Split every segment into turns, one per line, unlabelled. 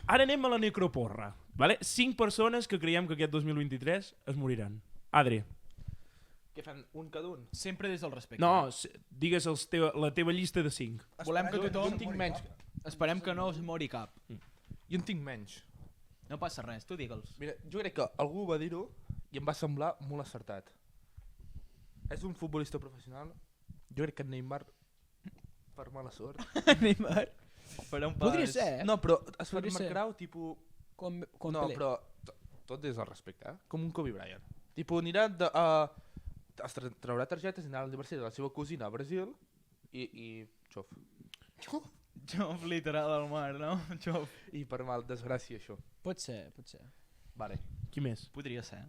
Ara anem a la necroporra. Vale? 5 persones que creiem que aquest 2023 es moriran. Adri.
Què fan? Un cada un?
Sempre des del respecte.
No, digues la teva llista de 5.
Volem que
Jo
tothom...
en tinc menys.
Esperem que no es mori cap.
Jo en tinc menys.
No passa res, tu digue'ls.
Mira, jo crec que algú va dir-ho i em va semblar molt acertat. És un futbolista professional. Jo crec que Neymar, per mala sort.
Neymar.
Farà un pas...
Podria ser,
No, però es fa
Podria ser.
marcarà tipus...
Com
No,
Pelé.
però tot des del respecte, com un Kobe Bryant. Tipus anirà es traurà targetes i anirà a l'aniversari de la seva cosina a Brasil i xof.
Xof literal al mar, no? Xof.
I per mal desgràcia això.
Pot ser, pot ser.
Vale.
Qui més?
Podria ser.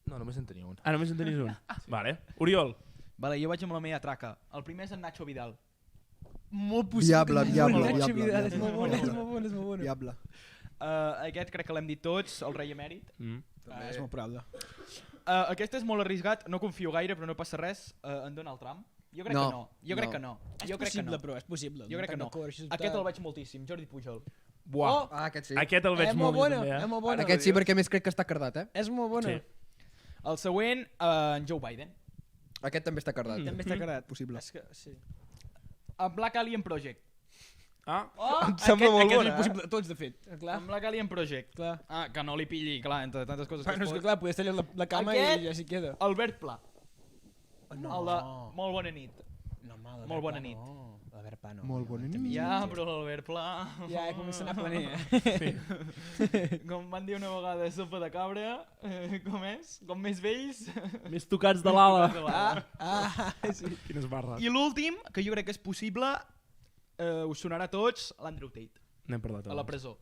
No, només en tenia un.
Ah, només en tenies un. Vale. Oriol.
Vale, jo vaig amb la meva traca. El primer és en Nacho Vidal.
Molt possible.
Viable.
Nacho Vidal, és molt bona, és molt bona, és molt bona.
Viable.
Aquest crec que l'hem dit tots, el rei emèrit.
És molt probable.
Aquest és molt arriscat, no confio gaire, però no passa res. En Donald Trump. Jo crec
No,
que no. Jo crec que no.
És
Jo crec que
possible,
no.
però és possible.
Jo crec que no. Aquest el veig moltíssim, Jordi Pujol.
Buah.
Oh,
Aquest sí.
Aquest el veig
és molt
molt
bona,
bé,
és
també.
molt bona.
Aquest sí, perquè més crec que està cardat,
És molt bona.
Sí.
El següent, en Joe Biden.
Aquest també està cardat.
També està carat.
Possible.
És que, sí.
En Black Alien Project.
Ah,
Oh!
Em sembla molt
Aquest
bona,
és possible de tots, de fet. Clar.
En Black Alien Project.
Clar.
Que no li pilli, clar, entre tantes coses
Bueno,
que
és
es
que
pot.
clar, podés tallar la cama
Aquest-
i ja s'hi queda.
Albert Pla.
No.
El de Molt bona nit.
No, home,
Molt bona nit.
No, l'Albert Pla no.
Molt bona nit.
Ja, però l'Albert Pla...
Ja, comença a anar planer.
Com van dir una vegada, sopa de cabra, com és? Com més vells...
més tocats de l'ala.
Sí.
Quines barres.
I l'últim, que jo crec que és possible, us sonarà a tots, l'Andrew Tate,
N'hem parlat
a la
abans.
presó.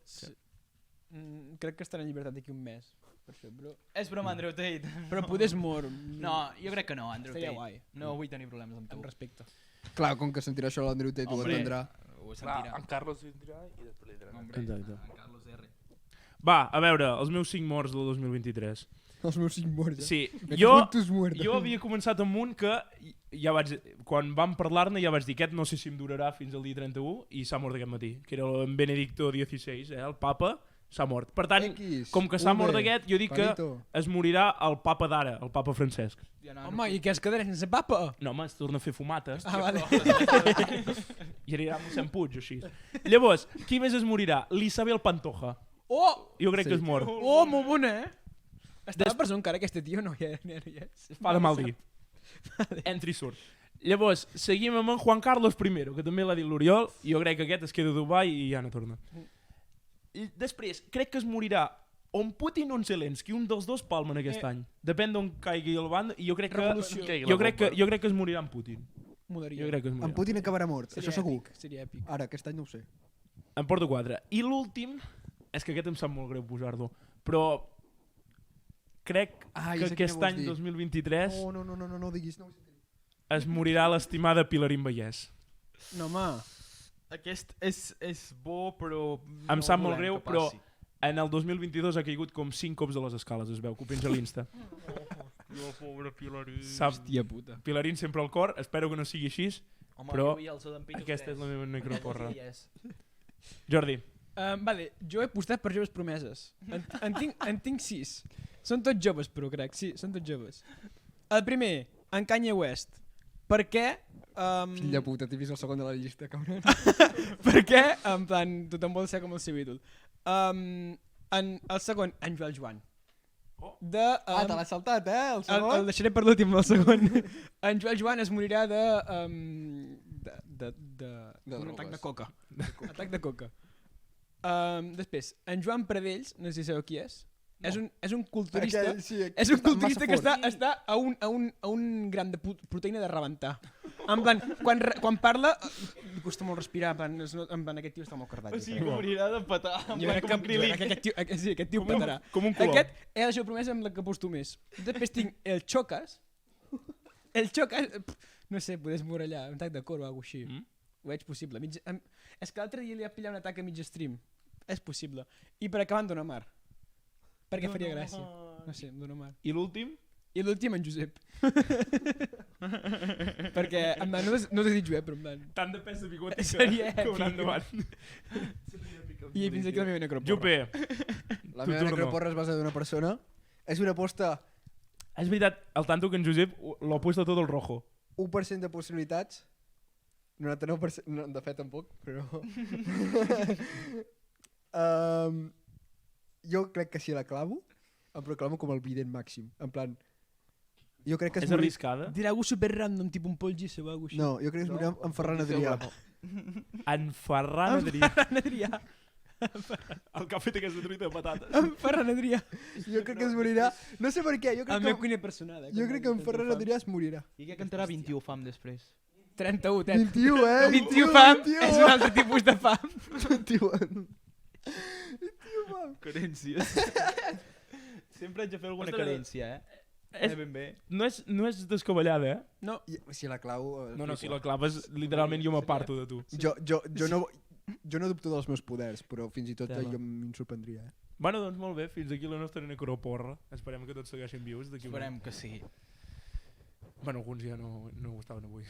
Crec que estarà en llibertat d'aquí un mes. Per això, però...
És broma, Andrew Tate.
Però poder es mor.
No, jo crec que no, Andrew
Estaria
Tate.
guai.
No vull tenir problemes amb tu.
Amb respecte.
Clar, com que sentirà això l'Andrew Tate, ho
Hombre.
entendrà.
Ho
Clar,
sentirà.
en Carlos vindrà i després li dirà.
Hombre,
Exacte.
en Carlos R.
Va, a veure, els meus 5 morts del 2023.
Els meus 5 morts,
Sí,
Me
jo,
cago en tus muertos.
jo havia començat amb un que ja vaig, quan vam parlar-ne ja vaig dir aquest no sé si em durarà fins al dia 31 i s'ha mort aquest matí, que era el Benedicto XVI, el papa, s'ha mort. Per tant,
X,
com que s'ha
V,
mort aquest, jo dic que
Panito.
es morirà el papa d'ara, el papa Francesc.
Ja no,
Home, i què es quedarà sense papa?
No, home, es torna a fer fumata
Vale.
i anirà amb Sant Puig, així. Llavors, qui més es morirà? L'Isabel Pantoja.
Oh!
Jo crec
Sí.
que es mor.
Oh, molt bona, Està a la presó encara aquest tio? No, ja no hi és.
Fa de mal dir. Entra i surt. Llavors, seguim amb en Juan Carlos I, que també l'ha dit l'Oriol, i jo crec que aquest es queda a Dubai i ja no torna. I després, crec que es morirà o en Putin o en Zelensky, un dels dos palmen aquest any. Depèn d'on caigui el band, i jo crec que,
Revolució.
jo crec que es morirà en Putin.
Mudaria.
Jo crec que es
En
morirà.
Putin acabarà mort,
Seria
això segur.
èpic, seria èpic.
Ara, aquest any no ho sé.
En porto 4. I l'últim, és que aquest em sap molt greu posar-lo, però crec
Ai,
que
sé quina
aquest
vols
any
dir.
2023
No diguis, no.
es morirà l'estimada Pilarín Vallès.
No, home.
Aquest és bo, però...
Em
no
sap molt
volem
greu,
que
però
passi.
en el 2022 ha caigut com 5 cops a les escales, es veu, que ho penja a l'Insta.
Jo, pobre Pilarín.
Sap,
Hòstia puta.
Pilarín sempre al cor, espero que no sigui així.
Home,
però
jo i els Adampitos
aquesta és la meva necroporra.
Ell és.
Jordi,
Vale, jo he apostat per joves promeses. En tinc 6. Són tots joves, però crec. Sí, són tots joves. El primer, en Kanye West. Per què?
Fill de puta, t'he vist el segon de la llista, cabron.
Per què? En plan, tothom vol ser com el seu ídol. El segon, en Joel Joan. De,
Te l'has saltat, el
el
segon?
deixaré per l'últim, el segon. En Joel Joan es morirà d'un atac de coca. Atac de coca. Després, en Joan Pradells, no sé si sabeu qui és. No. És un culturista.
Aquell, sí,
És un
està
culturista
massa
que està a un gram de proteïna de rebentar. En plan, quan parla, li costa molt respirar, en plan aquest tio està molt cardat.
O sigui, que morirà de petar, en
Jo
plan
crec
com un
que
crilí.
aquest tio petarà.
com un colom.
Aquest és la seva promesa amb la que aposto més. Després tinc el Chocas. El Chocas, no sé, podés moure allà, un atac de cor o alguna cosa així. Ho veig possible. És que l'altre dia li va pillar un atac a mig stream. És possible. I per acabar en Don Omar. Perquè faria gràcia. No sé, Don Omar.
i l'últim?
I l'últim en Josep. Perquè, en plan, no desitjo, però en plan...
Tant de pes de bigoti
Seria
que un
èpic.
endavant.
I fins aquí la meva necroporra.
Jupe,
La
Tu
meva
turno.
necroporra es basa d'una persona. És una aposta
és veritat, al tanto que en Josep lo ha puesto todo el rojo.
1% de possibilitats. 99%... No, de fet, tampoc, però... Jo crec que si la clavo, em proclamo com el vident màxim. En plan... Jo crec que
És
es morirà...
arriscada.
Dirà algú super random, tipus un Pol Gisso o alguna cosa
No, jo crec que es morirà en Ferran Adrià.
En Ferran Adrià.
Ferran Adrià.
El que ha fet aquesta truita de patates.
En Ferran Adrià.
Jo crec que es morirà... No sé per què, jo
El
crec
meu
que...
cuiner personal.
Jo crec que en Ferran Adrià es morirà.
I què cantarà 21 fam després?
31, Tet.
21,
21 fam és un altre tipus de fam.
21.
Carències. Sempre haig de fer alguna
Ostres,
carència, eh? Ben bé.
No és descabellada, eh?
No,
Si la clavo...
No, si la claves, literalment jo m'aparto de tu.
Jo no dubto dels meus poders, però fins i tot
Tela.
jo em sorprendria.
Bueno, doncs molt bé, fins aquí la nostra necroporra. Esperem que tots segueixin vius d'aquí.
Esperem que sí.
Bueno, alguns ja no ho estaven avui.